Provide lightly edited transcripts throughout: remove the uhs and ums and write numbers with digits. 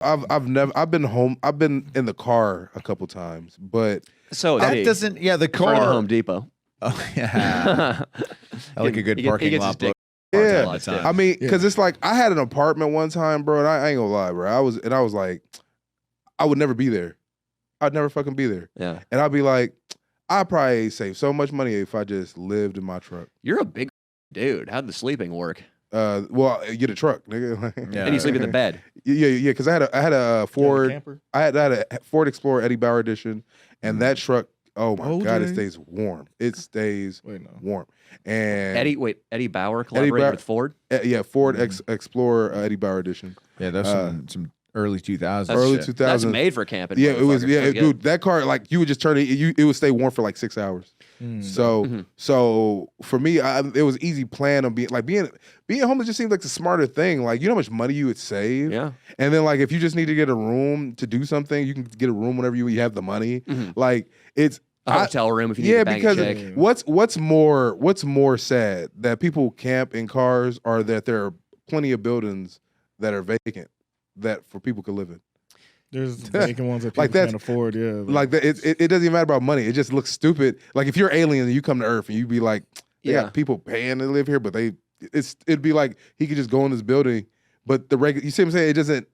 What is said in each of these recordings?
I've been home. I've been in the car a couple times, but so that doesn't. Yeah, the car. In Home Depot. Oh yeah, I like a good parking lot. Yeah, I mean, because it's like I had an apartment one time, bro, and I ain't gonna lie, bro. I was like, I would never be there. I'd never fucking be there. Yeah, and I'd be like, I'd probably save so much money if I just lived in my truck. You're a big dude. How'd the sleeping work? Well, get a truck, nigga. And you sleep in the bed. Yeah. Because I had a Ford. I had a Ford Explorer Eddie Bauer edition, and that truck. Oh my God, it stays warm. It stays warm. And Eddie Bauer collaborated with Ford. Yeah, Ford Explorer Eddie Bauer edition. Yeah, that's some early 2000s. Early 2000s. That's made for camping. Yeah, it was. Yeah, dude, that car, like, you would just turn it. It would stay warm for like 6 hours. So for me, it was easy plan on being homeless. Just seemed like the smarter thing. Like, you know how much money you would save. Yeah. And then, like, if you just need to get a room to do something, you can get a room whenever you have the money. Like, it's a hotel room if you need to bang a chick. Because what's more sad that people camp in cars, or that there are plenty of buildings that are vacant that for people could live in. There's vacant ones that people can't afford. Yeah, like that. It doesn't even matter about money. It just looks stupid. Like, if you're alien and you come to Earth and you be like, they got people paying to live here, but it'd be like he could just go in this building. But you see what I'm saying? It doesn't.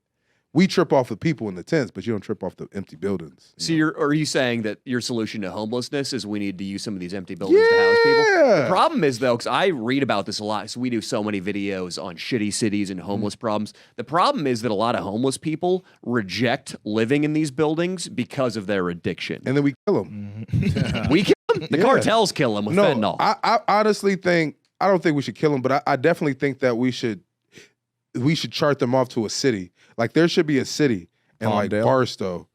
We trip off the people in the tents, but you don't trip off the empty buildings. So are you saying that your solution to homelessness is we need to use some of these empty buildings to house people? The problem is, though, because I read about this a lot, so we do so many videos on shitty cities and homeless problems. The problem is that a lot of homeless people reject living in these buildings because of their addiction. And then we kill them. We kill them? The cartels kill them with fentanyl. I honestly think, I don't think we should kill them, but I definitely think that we should chart them off to a city. Like, there should be a city in like Barstow,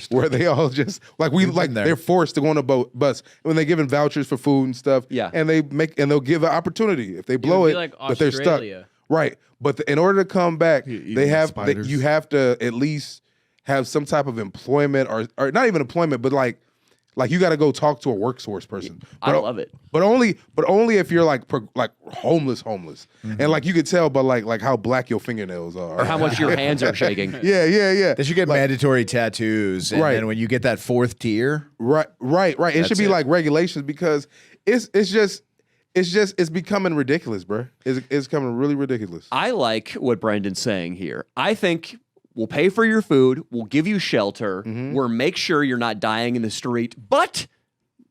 where they all just they're forced to go on a bus when they're given vouchers for food and stuff. Yeah, and they'll give an opportunity if they blow it, like but they're stuck. Right, but in order to come back, you have to at least have some type of employment, or not even employment, but like you got to go talk to a workforce person. I love it, but only if you're like homeless, and like you could tell by like how black your fingernails are, or how much your hands are shaking. Yeah. They should get mandatory tattoos, and then when you get that fourth tier, right. It should be like regulations, because it's becoming ridiculous, bro. It's becoming really ridiculous. I like what Brendan's saying here. I think we'll pay for your food. We'll give you shelter. We'll make sure you're not dying in the street. But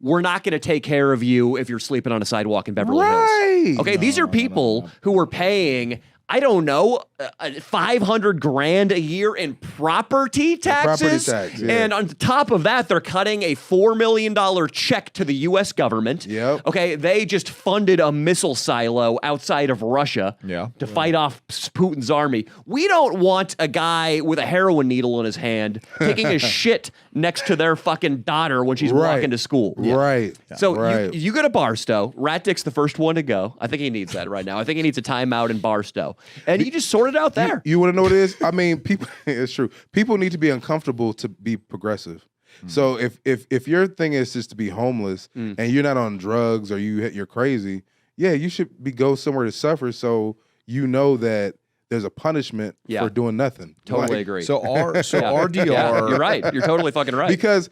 we're not going to take care of you if you're sleeping on a sidewalk in Beverly Hills. Okay, these are people who are paying, I don't know, $500,000 a year in property taxes. And on top of that, they're cutting a $4 million check to the U.S. government. Yep. Okay, they just funded a missile silo outside of Russia to fight off Putin's army. We don't want a guy with a heroin needle in his hand taking a shit next to their fucking daughter when she's walking to school. Right. So you go to Barstow. Rat Dick's the first one to go. I think he needs that right now. I think he needs a timeout in Barstow. And you just sort it out there. You want to know what it is? I mean, people. It's true. People need to be uncomfortable to be progressive. So if your thing is just to be homeless and you're not on drugs or you're crazy, you should go somewhere to suffer. So you know that there's a punishment for doing nothing. Totally agree. So RDR. Yeah, you're right. You're totally fucking right. Because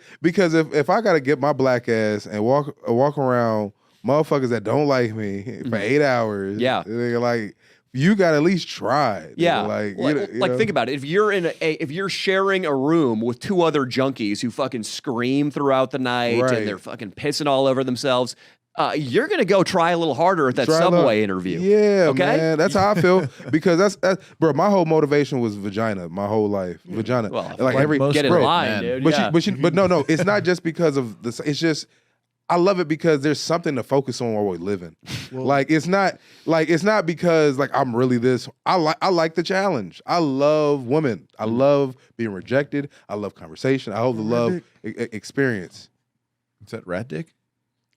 if I gotta get my black ass and walk around motherfuckers that don't like me for 8 hours, they're like, you got to at least try. Yeah, like think about it. If you're sharing a room with two other junkies who fucking scream throughout the night and they're fucking pissing all over themselves, you're gonna go try a little harder at that Subway interview. Yeah, okay, man, that's how I feel. Because that's bro. My whole motivation was vagina. My whole life, vagina. Well, like every get in line, dude. But no. It's not just because of this. It's just. I love it because there's something to focus on while we're living. It's not because like I'm really this. I like the challenge. I love women. I love being rejected. I love conversation. I love experience. Is that Rat Dick?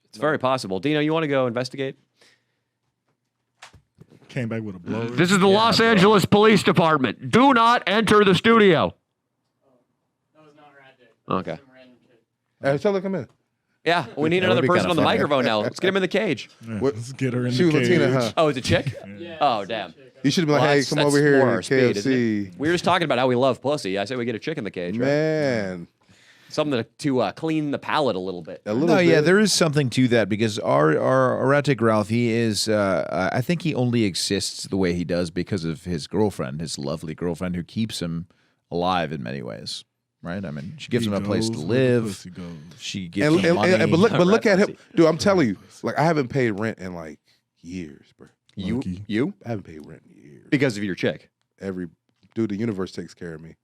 It's very possible. Dino, you want to go investigate? Came back with a blow. This is the Los Angeles Police Department. Do not enter the studio. That was not Rat Dick. Okay. Hey, tell her to come in. Yeah, we need That would another be person kinda on the funny. microphone now. Let's get him in the cage. Yeah, let's get her in She the was cage. Latina, huh? Oh, it's a chick? Oh, damn. You should be like, Well, hey, that's- come that's over here more to our speed, isn't KFC. it? We were just talking about how we love pussy. I say we get a chick in the cage, right? Man, Something to clean the palate a little bit. a little No, bit. yeah, there is something to that because our erratic Ralph, he is. I think he only exists the way he does because of his girlfriend, his lovely girlfriend, who keeps him alive in many ways. Right? I mean, she gives him a place to Goes where the live. pussy goes. She gives him And money. but look at him, Pussy. dude. I'm telling you, like I haven't paid rent in like years, bro. Lucky. You? I haven't paid rent in years. Because of your chick. Dude, the universe takes care of me.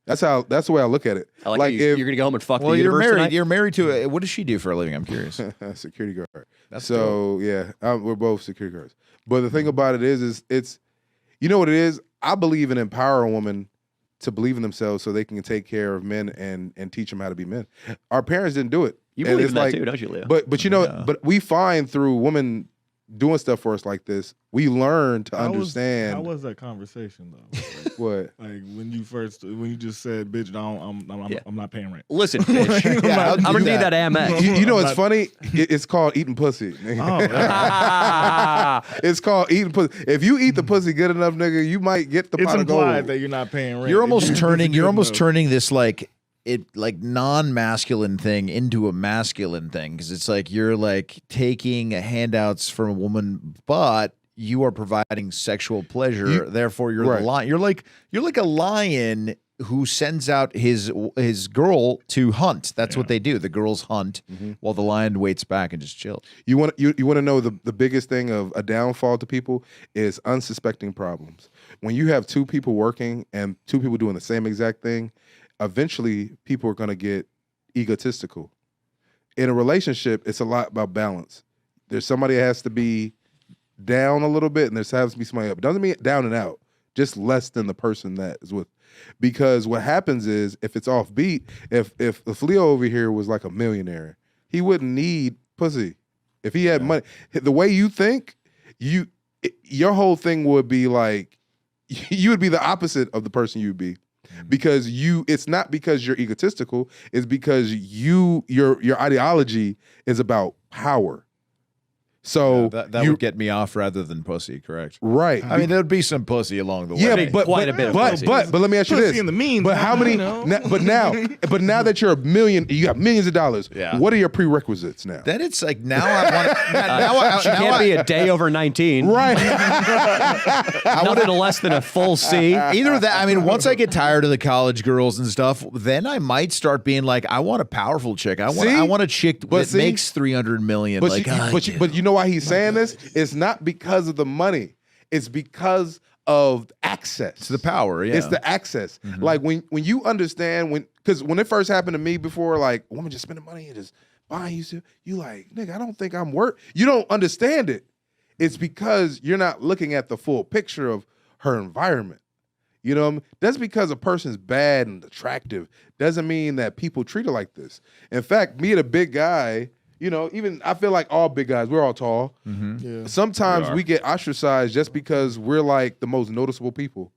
That's the way I look at it. I like, you're going to go home and fuck well, the you're universe married. tonight? You're married to a. What does she do for a living? I'm curious. Security guard. That's so yeah, we're both security guards. But the thing about it is it's, you know what it is. I believe in empowering women to believe in themselves so they can take care of men and teach them how to be men. Our parents didn't do it. You And believe it's in that like- too, don't you, Leo? But you know, Yeah. but we find through women doing stuff for us like this, we learn to understand How was that conversation though? what. Like when you just said, "Bitch, I'm not paying rent." Listen, bitch. Yeah, I'm going to need that You, Amex. you know what's funny? It's called eating pussy. Oh, yeah. It's called eating pussy. If you eat the pussy good enough, nigga, you might get the It's pot of implied gold. that you're not paying rent. You're If almost you- turning. if You're good almost enough. turning this like non-masculine thing into a masculine thing because it's like you're like taking handouts from a woman, but you are providing sexual pleasure. Therefore, you're Right. the lion. You're like a lion who sends out his girl to hunt. That's what they do. The girls hunt while the lion waits back and just chills. You want to know the biggest thing of a downfall to people is unsuspecting problems. When you have two people working and two people doing the same exact thing, eventually people are going to get egotistical. In a relationship, it's a lot about balance. There's somebody that has to be down a little bit, and there has to be somebody up. It doesn't mean down and out, just less than the person that is with. Because what happens is, if it's offbeat, if Leo over here was like a millionaire, he wouldn't need pussy. If he had money, the way you think, your whole thing would be like, you would be the opposite of the person you'd be. Because it's not because you're egotistical, it's because your ideology is about power. So that would get me off rather than pussy. Correct. right. I mean, there'd be some pussy along the way. yeah, but quite a bit of pussy. but let me ask you Pussy this. in the means, but how many? you know. But now that you're a million, you got millions of dollars. Yeah. What are your prerequisites now? Then it's like now I want. She can't be a day over 19. Right. Nothing less than a full C. Either that, I mean, once I get tired of the college girls and stuff, then I might start being like, I want a powerful chick. I want a chick that makes 300 million. But Like, but you know why he's saying this? It's not because of the money. It's because of access. it's the power. Yeah, It's the access. Like when you understand because when it first happened to me before, like a woman just spending money and just buying you like, nigga, I don't think I'm worth. You don't understand it. It's because you're not looking at the full picture of her environment. You know what I mean? That's because a person's bad and attractive doesn't mean that people treat her like this. In fact, me and a big guy, you know, even I feel like all big guys, we're all tall. Yeah. Sometimes we get ostracized just because we're like the most noticeable people.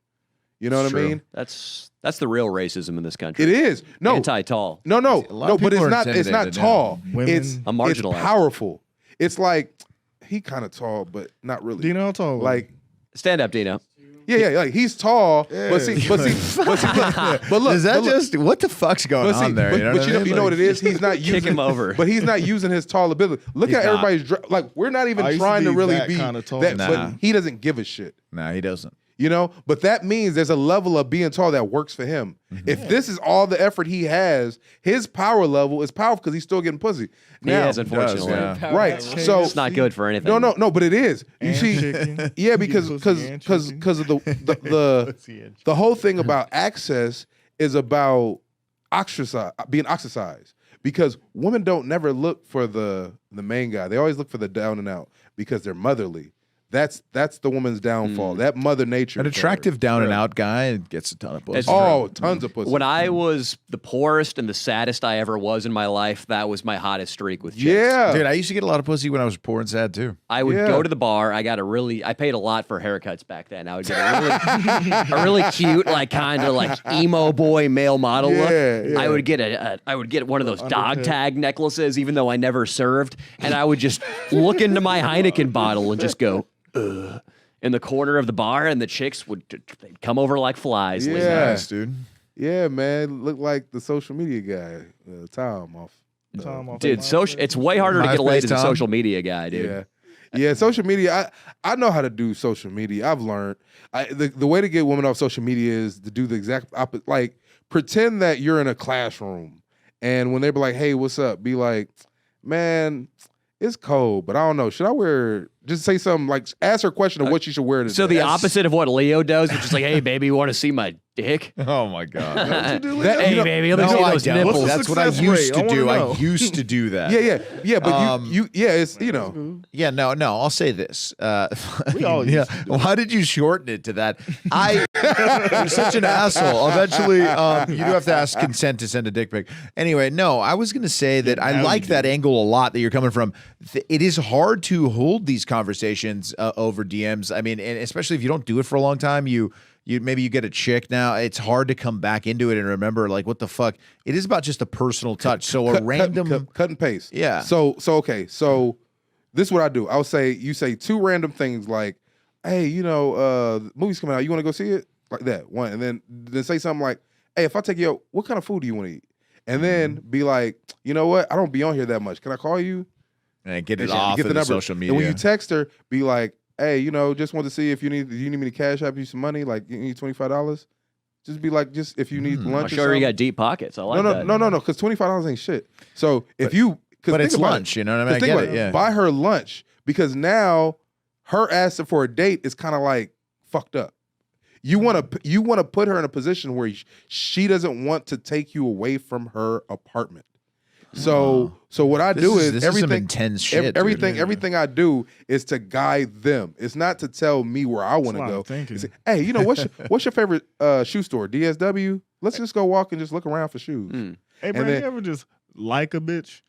You know what I mean? That's the real racism in this country. It is. No. Anti-tall. No, lot of but people it's are not intimidated tall. now. Women- It's I'm marginalized. It's powerful. It's like he kind of tall, but not really. Do you know how tall? Like Stand up, Dino. yeah, like look. But look, Is that but look, just what the fuck's going but see, on there? but, you know but what I mean? you know what it is? He's not using him over. But he's not using his tall ability. Look He's at not. everybody's like we're not even I used to trying to be really that be kinda tall. that, Nah. but he doesn't give a shit. Nah, he doesn't. You know, but that means there's a level of being tall that works for him. If this is all the effort he has, his power level is powerful because he's still getting pussy. He is, unfortunately. yeah. Right. So It's not good for anything. no, but it is. You And see, chicken. yeah, You because get pussy and chicken. of the whole thing about access is about being ostracized. Because women don't never look for the main guy. They always look for the down and out because they're motherly. That's the woman's downfall. That Mother Nature. An attractive down and out guy gets a ton of pussy. Oh, tons of pussy. When I was the poorest and the saddest I ever was in my life, that was my hottest streak with chicks. Yeah. Dude, I used to get a lot of pussy when I was poor and sad too. I would go to the bar. I paid a lot for haircuts back then. I would get a really cute, like kind of like emo boy male model look. Yeah. I would get one of those dog tag necklaces, even though I never served, and I would just look into my Heineken bottle and just go, ugh, in the corner of the bar, and the chicks they'd come over like flies. Yeah. Nice, dude. Yeah, man. Look like the social media guy, Tom off. Dude, it's way harder to get laid as a social media guy, dude. Yeah. Yeah, social media. I know how to do social media. I've learned. The way to get women off social media is to do the exact opposite. Like, pretend that you're in a classroom, and when they be like, "Hey, what's up?" Be like, "Man, it's cold, but I don't know. Should I wear?" Just say something like, ask her a question of what she should wear today. So the opposite of what Leo does, which is like, "Hey, baby, you want to see my dick?" Oh my god. Hey, baby, let me see those nipples. That's what I used to do. I used to do that. Yeah. But it's Yeah, no. I'll say this. We all used to do Why did you shorten it to that? You're such an asshole. Eventually, you do have to ask consent to send a dick pic. Anyway, no, I was going to say that I like that angle a lot that you're coming from. It is hard to hold these conversations over DMs. I mean, and especially if you don't do it for a long time, you maybe you get a chick now. It's hard to come back into it and remember, like, what the fuck. It is about just a personal touch. So a random cut and paste. Yeah. So okay. So this is what I do. I'll say you say two random things like, "Hey, the movie's coming out. You want to go see it?" Like that one, and then say something like, "Hey, if I take you out, what kind of food do you want to eat?" And then be like, "You know what? I don't be on here that much. Can I call you?" and get it off of the social media. And when you text her, be like, "Hey, just want to see if you need me to cash app you some money, like you need $25." Just be like, just if you need lunch. I'm sure you got deep pockets. I like that. No, because $25 ain't shit. So but it's lunch, you know what I mean? I get it. Yeah. Buy her lunch, because now her asking for a date is kind of like fucked up. You want to put her in a position where she doesn't want to take you away from her apartment. So what I do is everything intense shit. Everything I do is to guide them. It's not to tell me where I want to go. It's, hey, what's your favorite shoe store? DSW. Let's just go walk and just look around for shoes. Hey, bro, you ever just like a bitch?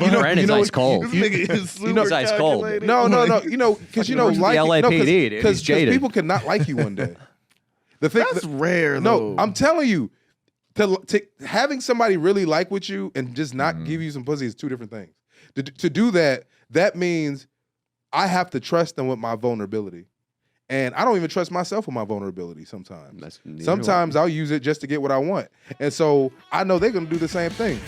Brandon's ice cold. He's ice cold. No. Because like LAPD, dude. He's jaded. People cannot like you one day. That's rare, though. No, I'm telling you. To having somebody really like with you and just not give you some pussy is two different things. To do that means I have to trust them with my vulnerability. And I don't even trust myself with my vulnerability sometimes. Sometimes I'll use it just to get what I want. And so I know they're going to do the same thing.